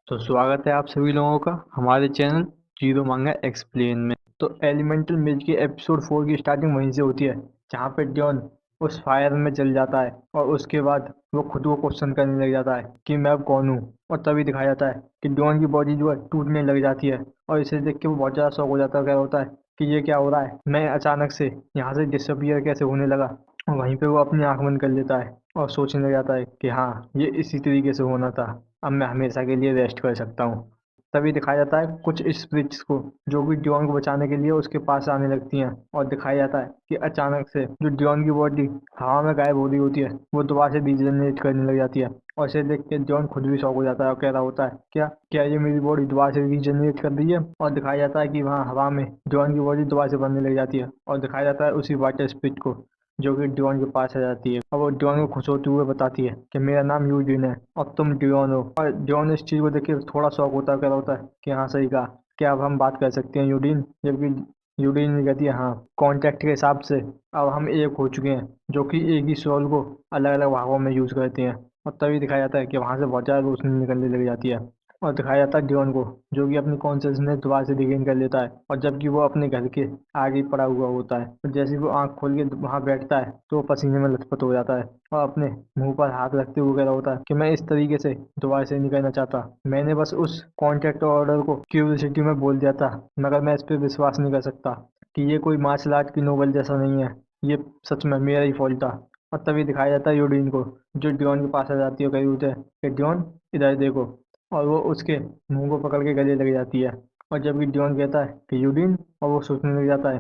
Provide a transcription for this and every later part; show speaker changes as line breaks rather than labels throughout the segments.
तो स्वागत है आप सभी लोगों का हमारे चैनल जीरो मांगा एक्सप्लेन में। तो एलिमेंटल मेज की एपिसोड 4 की स्टार्टिंग वहीं से होती है, जहाँ पे जॉन उस फायर में चल जाता है और उसके बाद वो खुद को क्वेश्चन करने लग जाता है कि मैं अब कौन हूँ। और तभी दिखाया जाता है कि जॉन की बॉडी जो है टूटने लग जाती है और इसे देख के वो बहुत ज़्यादा शॉक हो जाता है। क्या होता है कि ये क्या हो रहा है, मैं अचानक से यहाँ से डिसअपियर कैसे होने लगा। और वहीं पे वो अपनी आंख बंद कर लेता है और सोचने लग जाता है कि हाँ, ये इसी तरीके से होना था, अब मैं हमेशा के लिए रेस्ट कर सकता हूँ। तभी दिखाया जाता है कुछ स्पिरिट्स को जो कि ड्योन को बचाने के लिए उसके पास आने लगती हैं, और दिखाया जाता है कि अचानक से जो ड्योन की बॉडी हवा में गायब हो रही होती है वो दोबारा से रीजनरेट करने लग जाती है। और इसे देख के ड्योन खुद भी शॉक हो जाता है और कह रहा होता है क्या क्या ये मेरी बॉडी दोबारा से रीजनरेट कर रही है। और दिखाया जाता है कि वहाँ हवा में ड्योन की बॉडी दोबारा से बनने लग जाती है, और दिखाया जाता है उसी वाटर स्पिरिट को जो कि ड्योन के पास आ जाती है और वो ड्योन को खुश होते हुए बताती है कि मेरा नाम यूजिन है और तुम ड्योन हो। और ड्योन इस चीज़ को देख के थोड़ा शौक होता है, क्या होता है कि हाँ सही कहा, क्या अब हम बात कर सकते हैं यूडिन। जबकि यूडिन ने कहती है हाँ, कॉन्टैक्ट के हिसाब से अब हम एक हो चुके हैं जो कि एक ही सोल को अलग अलग भागों में यूज़ करते हैं। और तभी दिखाया जाता है कि वहाँ से बहुत ज़्यादा रोशनी निकलने लग जाती है, और दिखाया जाता है ड्योन को जो कि अपनी कॉन्शियसनेस दोबारा से रिगेन कर लेता है, और जबकि वो अपने घर के आगे पड़ा हुआ होता है। और जैसे ही वो आँख खोल के वहाँ बैठता है तो वो पसीने में लथपथ हो जाता है और अपने मुंह पर हाथ रखते हुए कह रहा होता है कि मैं इस तरीके से दोबारा से नहीं करना चाहता। मैंने बस उस कॉन्ट्रैक्ट ऑर्डर को क्यूरियोसिटी में बोल दिया था, मगर मैं इस पर विश्वास नहीं कर सकता कि ये कोई मार्शल आर्ट की नोवेल जैसा नहीं है। ये सच में मेरा ही फॉल्ट था। और तभी दिखाया जाता है यूडीन को जो ड्योन के पास आ जाती है, कही होते हैं कि ड्योन इधर देखो। और वो उसके मुंह को पकड़ के गले लग जाती है। और जब भी ड्योन कहता है कि यूडीन, और वो सोचने लग जाता है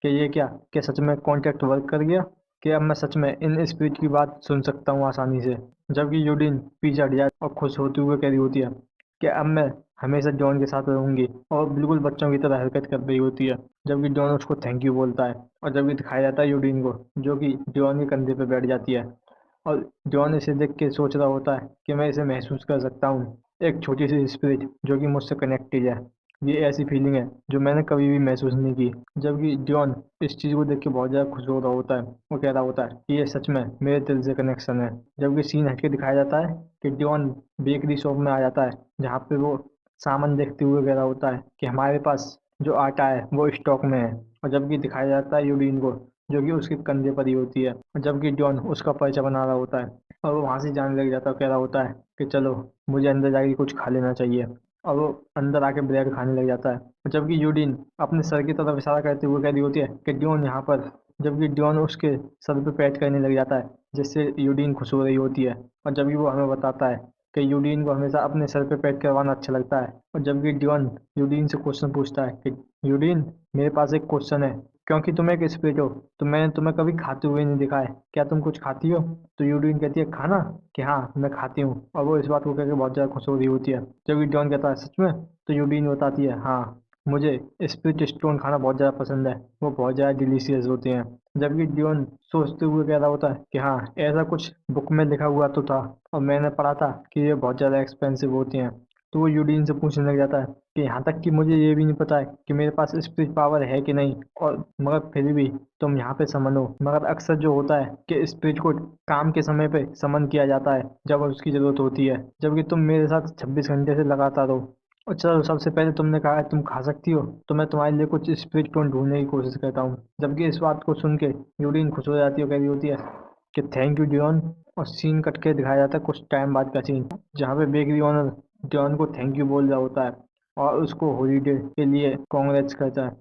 कि ये क्या सच में कॉन्टैक्ट वर्क कर गया, कि अब मैं सच में इन स्पिरिट की बात सुन सकता हूँ आसानी से। जबकि यूडीन पीछे हट जाती और खुश होते हुए कह रही होती है कि अब मैं हमेशा जॉन के साथ रहूंगी, और बिल्कुल बच्चों की तरह हरकत कर रही होती है। जबकि जॉन उसको थैंक यू बोलता है, और जबकि दिखाया जाता है यूडीन को जो कि जॉन के कंधे पे बैठ जाती है। और जॉन इसे देख के सोच रहा होता है कि मैं इसे महसूस कर सकता हूँ, एक छोटी सी स्पिरिट जो कि मुझसे कनेक्टेड है। ये ऐसी फीलिंग है जो मैंने कभी भी महसूस नहीं की। जबकि जॉन इस चीज़ को देख के बहुत ज़्यादा खुश हो रहा होता है। वो कह रहा होता है कि ये सच में मेरे दिल से कनेक्शन है। जबकि सीन हटके दिखाया जाता है कि जॉन बेकरी शॉप में आ जाता है, जहाँ पे वो सामान देखते हुए कह रहा होता है कि हमारे पास जो आटा है वो स्टॉक में है। और जबकि दिखाया जाता है यूडीन को जो कि उसके कंधे पर ही होती है, और जबकि जॉन उसका पर्चा बना रहा होता है। और वो वहाँ से जाने लग जाता है, कह रहा होता है कि चलो मुझे अंदर जाके कुछ खा लेना चाहिए। और वो अंदर आके ब्रेड खाने लग जाता है, और जबकि यूडीन अपने सर की तरफ इशारा करते हुए कह रही होती है कि ड्योन यहाँ पर। जबकि ड्योन उसके सर पे पैट करने लग जाता है, जिससे यूडीन खुश हो रही होती है। और जबकि वो हमें बताता है कि यूडीन को हमेशा अपने सर पे पैट करवाना अच्छा लगता है। और जबकि ड्योन यूडीन से क्वेश्चन पूछता है कि यूडीन, मेरे पास एक क्वेश्चन है, क्योंकि तुम एक स्पिरिट हो तो मैंने तुम्हें कभी खाते हुए नहीं देखा है, क्या तुम कुछ खाती हो? तो यूडीन कहती है खाना, कि हाँ मैं खाती हूँ। और वो इस बात को कहकर बहुत ज़्यादा खुश हो रही होती है। जबकि जॉन कहता है सच में? तो यूडीन बताती है हाँ, मुझे स्पिरिट स्टोन खाना बहुत ज़्यादा पसंद है, वो बहुत ज़्यादा डिलीशियस होते हैं। जबकि जॉन सोचते हुए कह रहा होता है कि हाँ, ऐसा कुछ बुक में लिखा हुआ तो था और मैंने पढ़ा था कि ये बहुत ज़्यादा एक्सपेंसिव होती हैं। तो वो यूडीन से पूछने लग जाता है कि यहाँ तक कि मुझे ये भी नहीं पता है कि मेरे पास स्पिरिट पावर है कि नहीं, और मगर फिर भी तुम यहाँ पे समन हो। मगर अक्सर जो होता है कि स्पिरिट को काम के समय पे समन किया जाता है जब उसकी ज़रूरत होती है, जबकि तुम मेरे साथ 26 घंटे से लगातार हो। और चलो, सबसे पहले तुमने कहा है तुम खा सकती हो, तो मैं तुम्हारे लिए कुछ स्पिरिट टोन ढूंढने की कोशिश करता हूँ। जबकि इस बात को सुन के यूडीन खुश हो जाती है और कह रही होती है कि थैंक यू डियोन। और सीन कट के दिखाया जाता है कुछ टाइम बाद का सीन, जहाँ पे बेकरी ओनर डियोन को थैंक यू बोल रहा होता है और उसको हॉलीडे के लिए कांग्रेस करता है।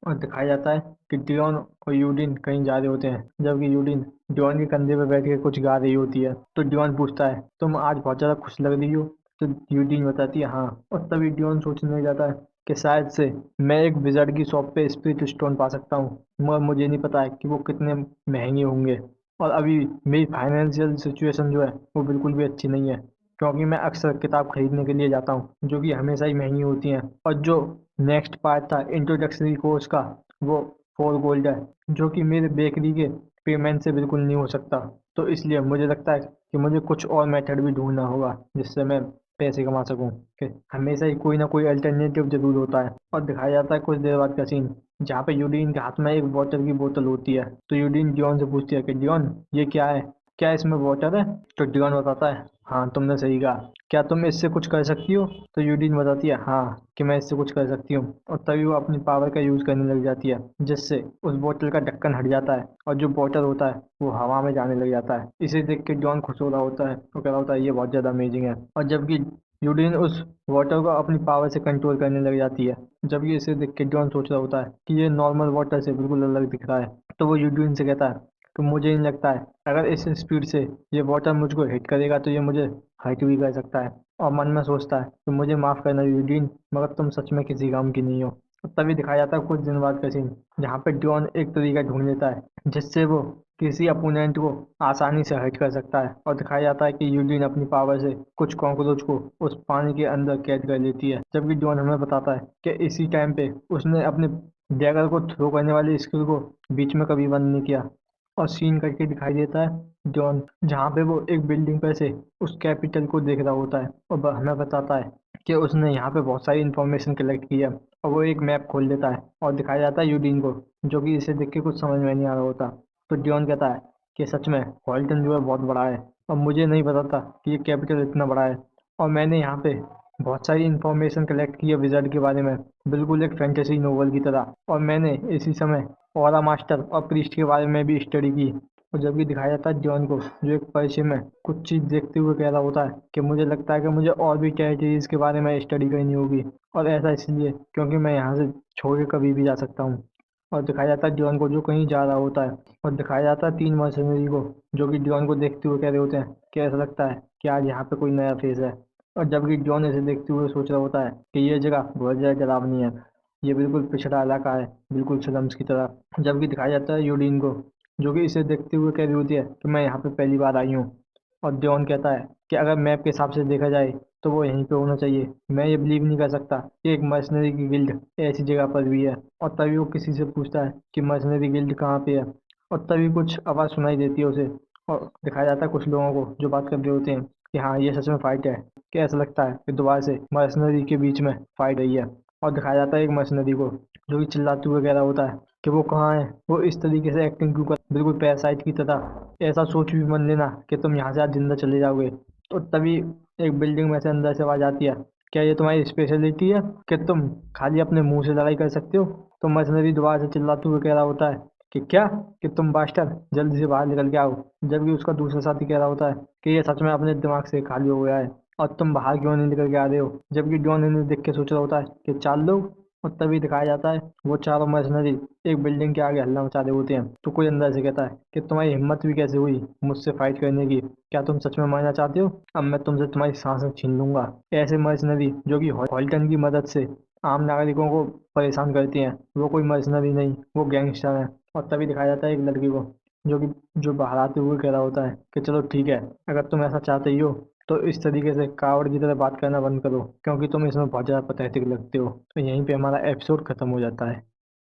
और दिखाया जाता है कि डियोन और यूडिन कहीं जा रहे होते हैं, जबकि यूडिन डियोन के कंधे पे बैठ के कुछ गा रही होती है। तो डियोन पूछता है तुम आज बहुत ज़्यादा खुश लग रही हो? तो यूडिन बताती है हाँ। और तभी डियोन सोचने लग जाता है कि शायद से मैं एक विज़ार्ड की शॉप पे स्पिरिट स्टोन पा सकता हूँ, मगर मुझे नहीं पता है कि वो कितने महंगे होंगे। और अभी मेरी फाइनेंशियल सिचुएशन जो है वो बिल्कुल भी अच्छी नहीं है, क्योंकि मैं अक्सर किताब खरीदने के लिए जाता हूँ जो कि हमेशा ही महंगी होती हैं। और जो नेक्स्ट पार्ट था इंट्रोडक्शनरी कोर्स का, वो 4 गोल्ड है, जो कि मेरे बेकरी के पेमेंट से बिल्कुल नहीं हो सकता। तो इसलिए मुझे लगता है कि मुझे कुछ और मेथड भी ढूंढना होगा जिससे मैं पैसे कमा सकूं, कि हमेशा ही कोई ना कोई अल्टरनेटिव जरूर होता है। और दिखाया जाता है कुछ देर बाद का सीन, जहाँ पे यूडीन के हाथ में एक वाटर की बोतल होती है। तो यूडीन डियोन से पूछती है कि डियोन, ये क्या है, क्या इसमें वाटर है? तो डियॉन बताता है हाँ तुमने सही कहा। क्या तुम इससे कुछ कर सकती हो? तो यूडीन बताती है हाँ कि मैं इससे कुछ कर सकती हूँ। और तभी वो अपनी पावर का यूज करने लग जाती है, जिससे उस बोतल का ढक्कन हट जाता है और जो बोतल होता है वो हवा में जाने लग जाता है। इसे देख के जॉन खुश हो रहा होता है, वो कह रहा होता है ये बहुत ज्यादा अमेजिंग है। और जबकि यूडीन उस वाटर को अपनी पावर से कंट्रोल करने लग जाती है, जबकि इसे देख के जॉन सोच रहा होता है कि ये नॉर्मल वाटर से बिल्कुल अलग दिख रहा है। तो वो यूडीन से कहता है तो मुझे नहीं लगता है अगर इस स्पीड से ये वाटर मुझको हिट करेगा तो ये मुझे हर्ट भी कर सकता है। और मन में सोचता है कि मुझे माफ करना यूडीन, मगर तुम सच में किसी काम की नहीं हो। और तभी दिखाया जाता है कुछ दिन बाद का सीन, जहाँ पे जॉन एक तरीका ढूंढ लेता है जिससे वो किसी अपोनेंट को आसानी से हर्ट कर सकता है। और दिखाया जाता है कि यूडीन अपनी पावर से कुछ कॉकरोच को उस पानी के अंदर कैद कर लेती है, जबकि जॉन हमें बताता है कि इसी टाइम पे उसने अपने डैगर को थ्रो करने वाली स्किल को बीच में कभी बंद नहीं किया। और सीन करके दिखाई देता है जॉन, जहाँ पे वो एक बिल्डिंग पर से उस कैपिटल को देख रहा होता है और हमें बताता है कि उसने यहाँ पे बहुत सारी इंफॉर्मेशन कलेक्ट की है। और वो एक मैप खोल देता है और दिखाया जाता है यूडीन को, जो कि इसे देख के कुछ समझ में नहीं आ रहा होता। तो जॉन कहता है कि सच में हॉल्टन जो है बहुत बड़ा है और मुझे नहीं पता था कि ये कैपिटल इतना बड़ा है। और मैंने यहाँ पे बहुत सारी इंफॉर्मेशन कलेक्ट की है विजार्ड के बारे में, बिल्कुल एक फैंटेसी नोवेल की तरह। और मैंने इसी समय ऑरा मास्टर और प्रीस्ट के बारे में भी स्टडी की। और जब भी दिखाया जाता है जॉन को, जो एक परिचय में कुछ चीज़ देखते हुए कह रहा होता है कि मुझे लगता है कि मुझे और भी टेरिटरीज के बारे में स्टडी करनी होगी, और ऐसा इसलिए क्योंकि मैं यहाँ से छोड़ के कभी भी जा सकता हूँ। और दिखाया जाता है जॉन को जो कहीं जा रहा होता है, और दिखाया जाता है 3 मर्सनरी को, जो कि जॉन को देखते हुए कह रहे होते हैं कि ऐसा लगता है कि आज यहाँ पे कोई नया फेस है। और जबकि जॉन इसे देखते हुए सोच रहा होता है कि ये जगह बहुत ज़्यादा डरावनी है, ये बिल्कुल पिछड़ा इलाका है, बिल्कुल स्लम्स की तरह। जबकि दिखाया जाता है यूडीन को, जो कि इसे देखते हुए कह रही होती है कि मैं यहाँ पे पहली बार आई हूँ। और जॉन कहता है कि अगर मैप के हिसाब से देखा जाए तो वो यहीं पे होना चाहिए। मैं ये बिलीव नहीं कर सकता कि एक मर्सनरी की गिल्ड ऐसी जगह पर भी है। और तभी वो किसी से पूछता है कि मर्सनरी गिल्ड कहाँ पे है। और तभी कुछ आवाज़ सुनाई देती है उसे, और दिखाया जाता है कुछ लोगों को जो बात कर रहे होते हैं कि हाँ ये सच में फाइट है। कि ऐसा लगता है कि दोबारा से मर्सनरी के बीच में फाइट रही है। और दिखाया जाता है एक मर्सनरी को, जो कि चिल्लाते हुए कह रहा होता है कि वो कहाँ है, वो इस तरीके से एक्टिंग क्यों कर, बिल्कुल पैरासाइट की तरह। ऐसा सोच भी मत लेना कि तुम यहाँ से आज जिंदा चले जाओगे। तो तभी एक बिल्डिंग में से अंदर से आवाज आती है, क्या ये तुम्हारी स्पेशलिटी है कि तुम खाली अपने मुंह से लड़ाई कर सकते हो? तो मर्सनरी दोबारा से चिल्लाते हुए कह रहा होता है कि क्या, कि तुम बास्टर जल्दी से बाहर निकल के आओ। जबकि उसका दूसरा साथी कह रहा होता है कि ये सच में अपने दिमाग से खाली हो गया है और तुम बाहर क्यों नहीं निकल के आ रहे हो। जबकि जॉन इन्हें देख के सोच रहा होता है कि 4 लोग। और तभी दिखाया जाता है वो चारों मर्सनरी एक बिल्डिंग के आगे हल्ला मचा रहे होते हैं। तो कोई अंदर से कहता है कि तुम्हारी हिम्मत भी कैसे हुई मुझसे फाइट करने की? क्या तुम सच में मारना चाहते हो? अब मैं तुमसे तुम्हारी सांसें छीन लूंगा। ऐसे मर्सनरी जो कि हॉल्टन की मदद से आम नागरिकों को परेशान करती हैं, वो कोई मर्सनरी नहीं, वो गैंगस्टर हैं। और तभी दिखाया जाता है एक लड़की को, जो बाहर आते हुए कह रहा होता है कि चलो ठीक है, अगर तुम ऐसा चाहते ही हो तो इस तरीके से कावड़ की तरह बात करना बंद करो, क्योंकि तुम इसमें बहुत ज़्यादा पैथेटिक लगते हो। तो यहीं पे हमारा एपिसोड खत्म हो जाता है।